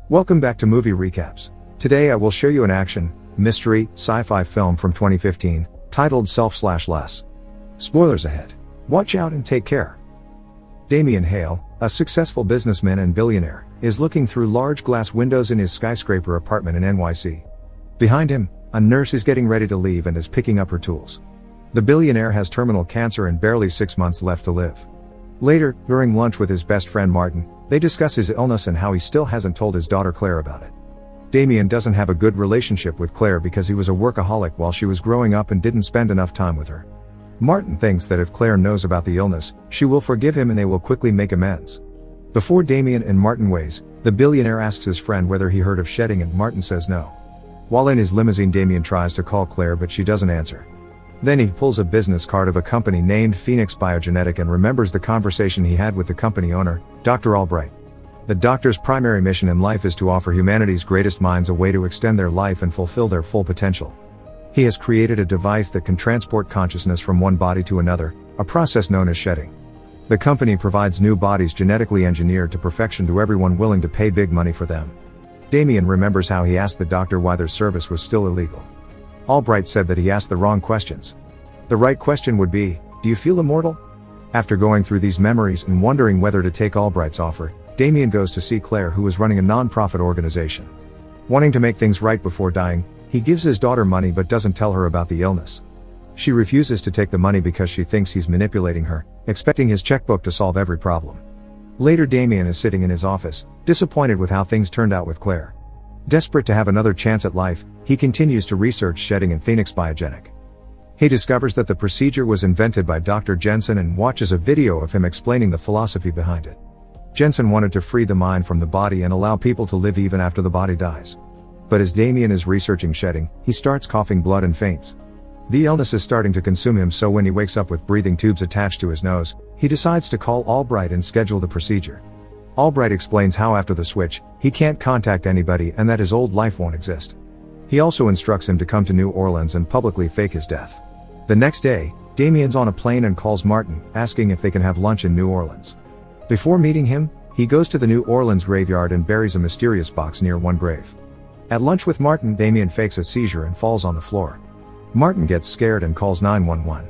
Welcome back to Movie Recaps. Today I will show you an action, mystery, sci-fi film from 2015, titled Self/Less. Spoilers ahead. Watch out and take care. Damien Hale, a successful businessman and billionaire, is looking through large glass windows in his skyscraper apartment in NYC. Behind him, a nurse is getting ready to leave and is picking up her tools. The billionaire has terminal cancer and barely 6 months left to live. Later, during lunch with his best friend Martin, they discuss his illness and how he still hasn't told his daughter Claire about it. Damien doesn't have a good relationship with Claire because he was a workaholic while she was growing up and didn't spend enough time with her. Martin thinks that if Claire knows about the illness, she will forgive him and they will quickly make amends. Before Damien and Martin ways, the billionaire asks his friend whether he heard of shedding and Martin says no. While in his limousine, Damien tries to call Claire but she doesn't answer. Then he pulls a business card of a company named Phoenix Biogenetic and remembers the conversation he had with the company owner, Dr. Albright. The doctor's primary mission in life is to offer humanity's greatest minds a way to extend their life and fulfill their full potential. He has created a device that can transport consciousness from one body to another, a process known as shedding. The company provides new bodies genetically engineered to perfection to everyone willing to pay big money for them. Damien remembers how he asked the doctor why their service was still illegal. Albright said that he asked the wrong questions. The right question would be, do you feel immortal? After going through these memories and wondering whether to take Albright's offer, Damien goes to see Claire, who is running a non-profit organization. Wanting to make things right before dying, he gives his daughter money but doesn't tell her about the illness. She refuses to take the money because she thinks he's manipulating her, expecting his checkbook to solve every problem. Later, Damien is sitting in his office, disappointed with how things turned out with Claire. Desperate to have another chance at life, he continues to research shedding in Phoenix Biogenetic. He discovers that the procedure was invented by Dr. Jensen and watches a video of him explaining the philosophy behind it. Jensen wanted to free the mind from the body and allow people to live even after the body dies. But as Damien is researching shedding, he starts coughing blood and faints. The illness is starting to consume him, so when he wakes up with breathing tubes attached to his nose, he decides to call Albright and schedule the procedure. Albright explains how after the switch, he can't contact anybody and that his old life won't exist. He also instructs him to come to New Orleans and publicly fake his death. The next day, Damien's on a plane and calls Martin, asking if they can have lunch in New Orleans. Before meeting him, he goes to the New Orleans graveyard and buries a mysterious box near one grave. At lunch with Martin, Damien fakes a seizure and falls on the floor. Martin gets scared and calls 911.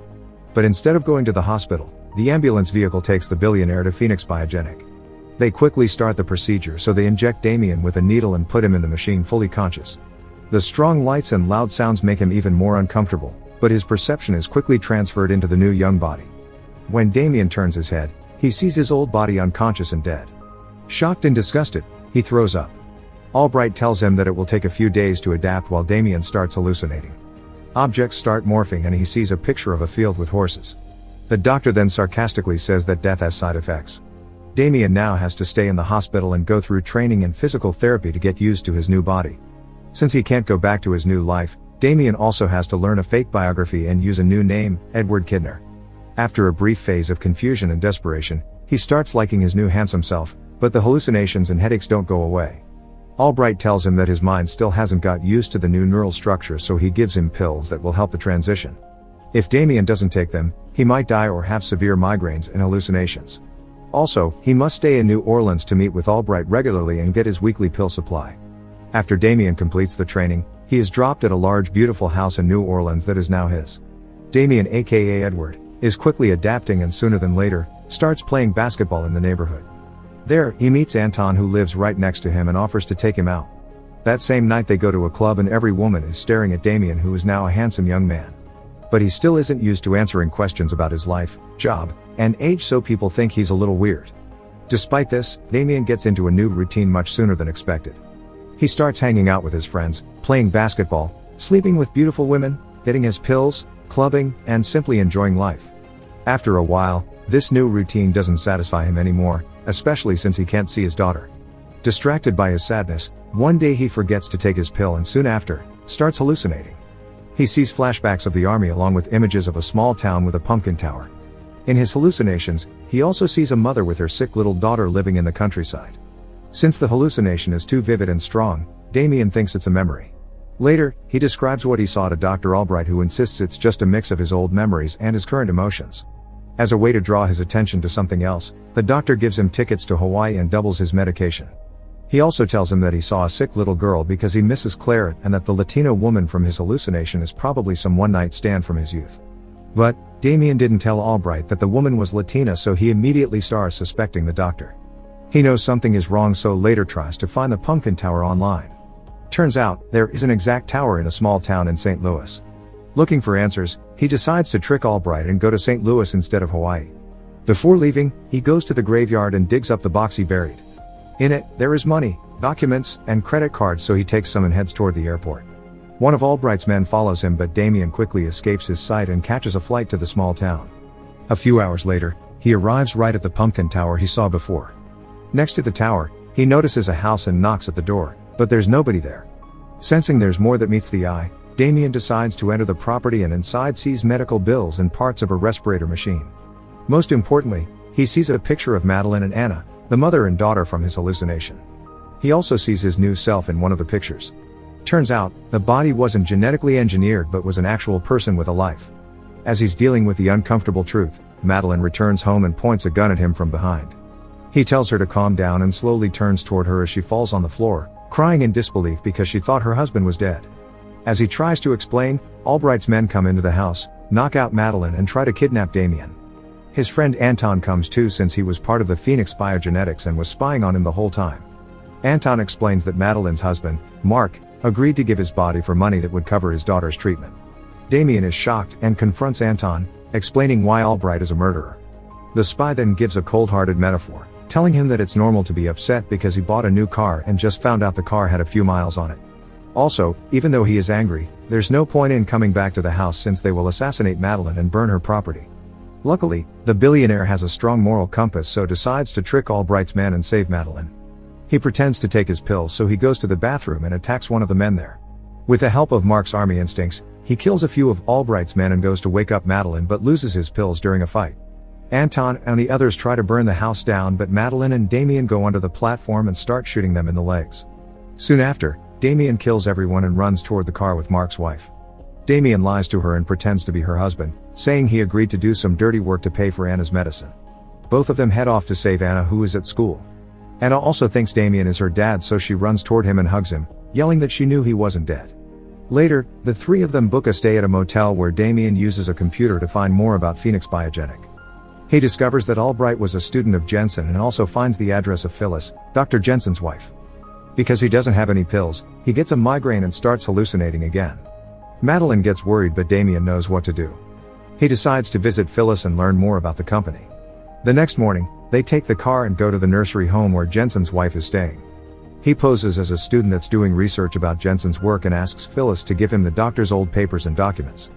But instead of going to the hospital, the ambulance vehicle takes the billionaire to Phoenix Biogenetic. They quickly start the procedure, so they inject Damien with a needle and put him in the machine fully conscious. The strong lights and loud sounds make him even more uncomfortable, but his perception is quickly transferred into the new young body. When Damien turns his head, he sees his old body unconscious and dead. Shocked and disgusted, he throws up. Albright tells him that it will take a few days to adapt while Damien starts hallucinating. Objects start morphing and he sees a picture of a field with horses. The doctor then sarcastically says that death has side effects. Damien now has to stay in the hospital and go through training and physical therapy to get used to his new body. Since he can't go back to his new life, Damien also has to learn a fake biography and use a new name, Edward Kidner. After a brief phase of confusion and desperation, he starts liking his new handsome self, but the hallucinations and headaches don't go away. Albright tells him that his mind still hasn't got used to the new neural structure, so he gives him pills that will help the transition. If Damien doesn't take them, he might die or have severe migraines and hallucinations. Also, he must stay in New Orleans to meet with Albright regularly and get his weekly pill supply. After Damien completes the training, he is dropped at a large beautiful house in New Orleans that is now his. Damien, aka Edward, is quickly adapting and sooner than later, starts playing basketball in the neighborhood. There, he meets Anton, who lives right next to him and offers to take him out. That same night they go to a club and every woman is staring at Damien, who is now a handsome young man. But he still isn't used to answering questions about his life, job, and age, so people think he's a little weird. Despite this, Damien gets into a new routine much sooner than expected. He starts hanging out with his friends, playing basketball, sleeping with beautiful women, getting his pills, clubbing, and simply enjoying life. After a while, this new routine doesn't satisfy him anymore, especially since he can't see his daughter. Distracted by his sadness, one day he forgets to take his pill and soon after, starts hallucinating. He sees flashbacks of the army along with images of a small town with a pumpkin tower. In his hallucinations, he also sees a mother with her sick little daughter living in the countryside. Since the hallucination is too vivid and strong, Damien thinks it's a memory. Later, he describes what he saw to Dr. Albright, who insists it's just a mix of his old memories and his current emotions. As a way to draw his attention to something else, the doctor gives him tickets to Hawaii and doubles his medication. He also tells him that he saw a sick little girl because he misses Claire and that the Latino woman from his hallucination is probably some one-night stand from his youth. But Damien didn't tell Albright that the woman was Latina, so he immediately starts suspecting the doctor. He knows something is wrong, so later tries to find the pumpkin tower online. Turns out, there is an exact tower in a small town in St. Louis. Looking for answers, he decides to trick Albright and go to St. Louis instead of Hawaii. Before leaving, he goes to the graveyard and digs up the box he buried. In it, there is money, documents, and credit cards, so he takes some and heads toward the airport. One of Albright's men follows him, but Damien quickly escapes his sight and catches a flight to the small town. A few hours later, he arrives right at the pumpkin tower he saw before. Next to the tower, he notices a house and knocks at the door, but there's nobody there. Sensing there's more that meets the eye, Damien decides to enter the property and inside sees medical bills and parts of a respirator machine. Most importantly, he sees a picture of Madeline and Anna, the mother and daughter from his hallucination. He also sees his new self in one of the pictures. Turns out, the body wasn't genetically engineered but was an actual person with a life. As he's dealing with the uncomfortable truth, Madeline returns home and points a gun at him from behind. He tells her to calm down and slowly turns toward her as she falls on the floor, crying in disbelief because she thought her husband was dead. As he tries to explain, Albright's men come into the house, knock out Madeline and try to kidnap Damien. His friend Anton comes too, since he was part of the Phoenix Biogenetics and was spying on him the whole time. Anton explains that Madeline's husband, Mark, agreed to give his body for money that would cover his daughter's treatment. Damien is shocked and confronts Anton, explaining why Albright is a murderer. The spy then gives a cold-hearted metaphor, telling him that it's normal to be upset because he bought a new car and just found out the car had a few miles on it. Also, even though he is angry, there's no point in coming back to the house since they will assassinate Madeline and burn her property. Luckily, the billionaire has a strong moral compass, so decides to trick Albright's men and save Madeline. He pretends to take his pills, so he goes to the bathroom and attacks one of the men there. With the help of Mark's army instincts, he kills a few of Albright's men and goes to wake up Madeline but loses his pills during a fight. Anton and the others try to burn the house down, but Madeline and Damien go onto the platform and start shooting them in the legs. Soon after, Damien kills everyone and runs toward the car with Mark's wife. Damien lies to her and pretends to be her husband, saying he agreed to do some dirty work to pay for Anna's medicine. Both of them head off to save Anna, who is at school. Anna also thinks Damien is her dad, so she runs toward him and hugs him, yelling that she knew he wasn't dead. Later, the three of them book a stay at a motel where Damien uses a computer to find more about Phoenix Biogenetic. He discovers that Albright was a student of Jensen and also finds the address of Phyllis, Dr. Jensen's wife. Because he doesn't have any pills, he gets a migraine and starts hallucinating again. Madeline gets worried, but Damien knows what to do. He decides to visit Phyllis and learn more about the company. The next morning, they take the car and go to the nursery home where Jensen's wife is staying. He poses as a student that's doing research about Jensen's work and asks Phyllis to give him the doctor's old papers and documents.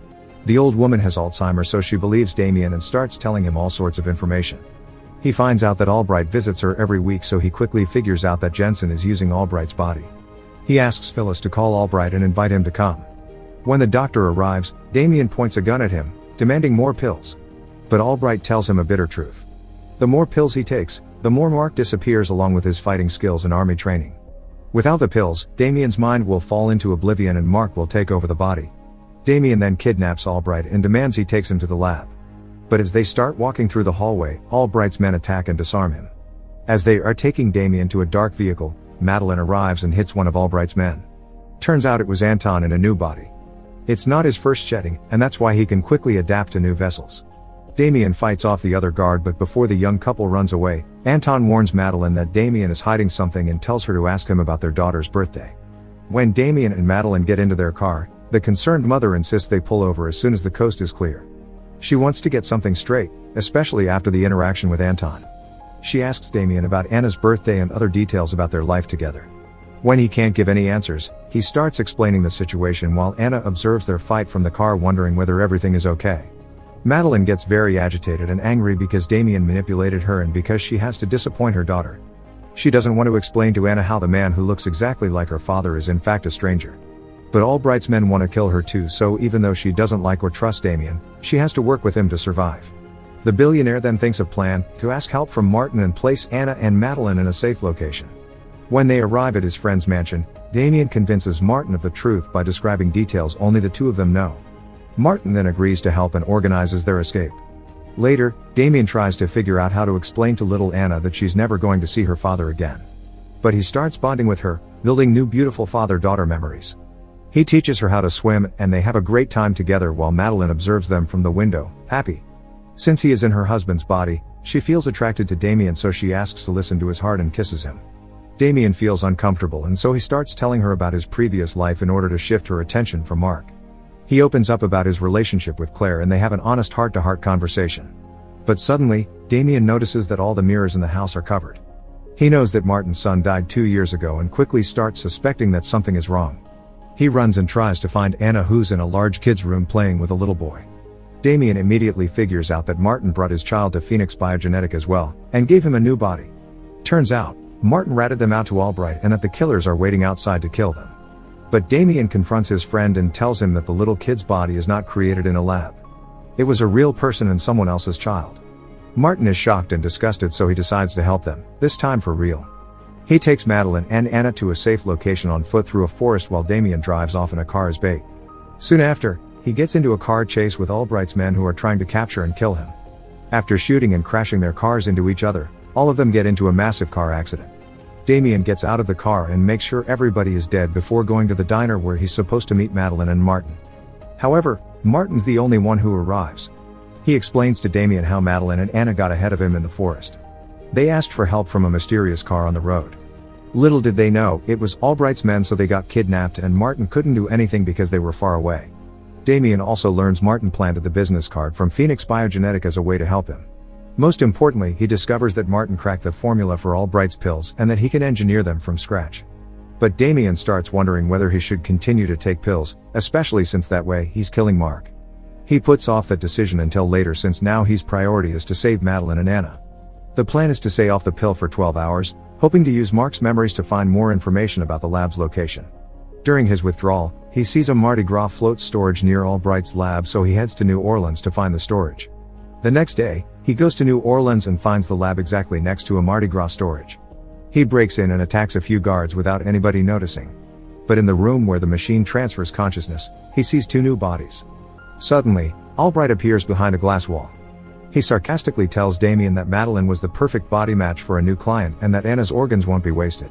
The old woman has Alzheimer's, so she believes Damien and starts telling him all sorts of information. He finds out that Albright visits her every week, so he quickly figures out that Jensen is using Albright's body. He asks Phyllis to call Albright and invite him to come. When the doctor arrives, Damien points a gun at him, demanding more pills. But Albright tells him a bitter truth. The more pills he takes, the more Mark disappears along with his fighting skills and army training. Without the pills, Damien's mind will fall into oblivion and Mark will take over the body. Damien then kidnaps Albright and demands he takes him to the lab. But as they start walking through the hallway, Albright's men attack and disarm him. As they are taking Damien to a dark vehicle, Madeline arrives and hits one of Albright's men. Turns out it was Anton in a new body. It's not his first shedding, and that's why he can quickly adapt to new vessels. Damien fights off the other guard, but before the young couple runs away, Anton warns Madeline that Damien is hiding something and tells her to ask him about their daughter's birthday. When Damien and Madeline get into their car, the concerned mother insists they pull over as soon as the coast is clear. She wants to get something straight, especially after the interaction with Anton. She asks Damien about Anna's birthday and other details about their life together. When he can't give any answers, he starts explaining the situation while Anna observes their fight from the car, wondering whether everything is okay. Madeline gets very agitated and angry because Damien manipulated her and because she has to disappoint her daughter. She doesn't want to explain to Anna how the man who looks exactly like her father is in fact a stranger. But Albright's men want to kill her too, so even though she doesn't like or trust Damien, she has to work with him to survive. The billionaire then thinks of a plan to ask help from Martin and place Anna and Madeline in a safe location. When they arrive at his friend's mansion, Damien convinces Martin of the truth by describing details only the two of them know. Martin then agrees to help and organizes their escape. Later, Damien tries to figure out how to explain to little Anna that she's never going to see her father again. But he starts bonding with her, building new beautiful father-daughter memories. He teaches her how to swim, and they have a great time together while Madeline observes them from the window, happy. Since he is in her husband's body, she feels attracted to Damien, so she asks to listen to his heart and kisses him. Damien feels uncomfortable, and so he starts telling her about his previous life in order to shift her attention from Mark. He opens up about his relationship with Claire, and they have an honest heart-to-heart conversation. But suddenly, Damien notices that all the mirrors in the house are covered. He knows that Martin's son died 2 years ago and quickly starts suspecting that something is wrong. He runs and tries to find Anna, who's in a large kid's room playing with a little boy. Damien immediately figures out that Martin brought his child to Phoenix Biogenetic as well, and gave him a new body. Turns out, Martin ratted them out to Albright and that the killers are waiting outside to kill them. But Damien confronts his friend and tells him that the little kid's body is not created in a lab. It was a real person and someone else's child. Martin is shocked and disgusted, so he decides to help them, this time for real. He takes Madeline and Anna to a safe location on foot through a forest while Damien drives off in a car as bait. Soon after, he gets into a car chase with Albright's men who are trying to capture and kill him. After shooting and crashing their cars into each other, all of them get into a massive car accident. Damien gets out of the car and makes sure everybody is dead before going to the diner where he's supposed to meet Madeline and Martin. However, Martin's the only one who arrives. He explains to Damien how Madeline and Anna got ahead of him in the forest. They asked for help from a mysterious car on the road. Little did they know, it was Albright's men, so they got kidnapped and Martin couldn't do anything because they were far away. Damien also learns Martin planted the business card from Phoenix Biogenetic as a way to help him. Most importantly, he discovers that Martin cracked the formula for Albright's pills and that he can engineer them from scratch. But Damien starts wondering whether he should continue to take pills, especially since that way he's killing Mark. He puts off that decision until later, since now his priority is to save Madeline and Anna. The plan is to stay off the pill for 12 hours, hoping to use Mark's memories to find more information about the lab's location. During his withdrawal, he sees a Mardi Gras float storage near Albright's lab, so he heads to New Orleans to find the storage. The next day, he goes to New Orleans and finds the lab exactly next to a Mardi Gras storage. He breaks in and attacks a few guards without anybody noticing. But in the room where the machine transfers consciousness, he sees 2 new bodies. Suddenly, Albright appears behind a glass wall. He sarcastically tells Damien that Madeline was the perfect body match for a new client and that Anna's organs won't be wasted.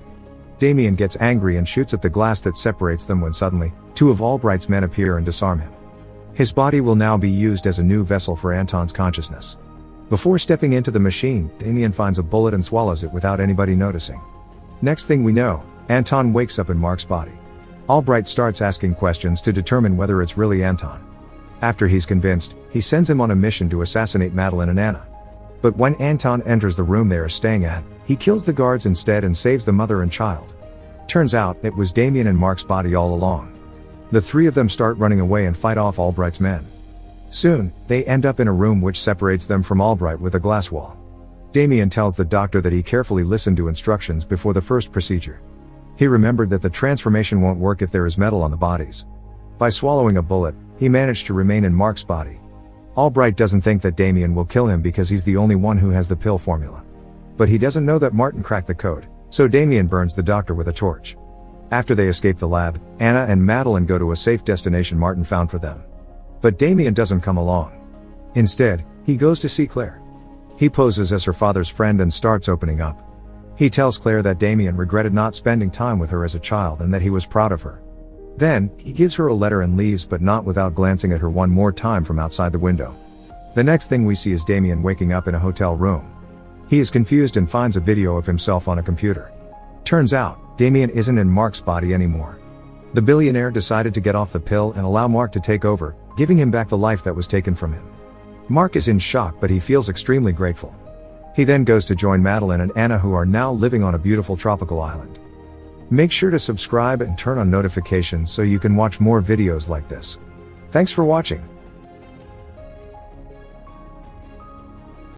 Damien gets angry and shoots at the glass that separates them when suddenly, 2 of Albright's men appear and disarm him. His body will now be used as a new vessel for Anton's consciousness. Before stepping into the machine, Damien finds a bullet and swallows it without anybody noticing. Next thing we know, Anton wakes up in Mark's body. Albright starts asking questions to determine whether it's really Anton. After he's convinced, he sends him on a mission to assassinate Madeline and Anna. But when Anton enters the room they are staying at, he kills the guards instead and saves the mother and child. Turns out, it was Damien in Mark's body all along. The 3 of them start running away and fight off Albright's men. Soon, they end up in a room which separates them from Albright with a glass wall. Damien tells the doctor that he carefully listened to instructions before the first procedure. He remembered that the transformation won't work if there is metal on the bodies. By swallowing a bullet, he managed to remain in Mark's body. Albright doesn't think that Damien will kill him because he's the only one who has the pill formula. But he doesn't know that Martin cracked the code, so Damien burns the doctor with a torch. After they escape the lab, Anna and Madeline go to a safe destination Martin found for them. But Damien doesn't come along. Instead, he goes to see Claire. He poses as her father's friend and starts opening up. He tells Claire that Damien regretted not spending time with her as a child and that he was proud of her. Then, he gives her a letter and leaves, but not without glancing at her one more time from outside the window. The next thing we see is Damien waking up in a hotel room. He is confused and finds a video of himself on a computer. Turns out, Damien isn't in Mark's body anymore. The billionaire decided to get off the pill and allow Mark to take over, giving him back the life that was taken from him. Mark is in shock, but he feels extremely grateful. He then goes to join Madeline and Anna, who are now living on a beautiful tropical island. Make sure to subscribe and turn on notifications so you can watch more videos like this. Thanks for watching.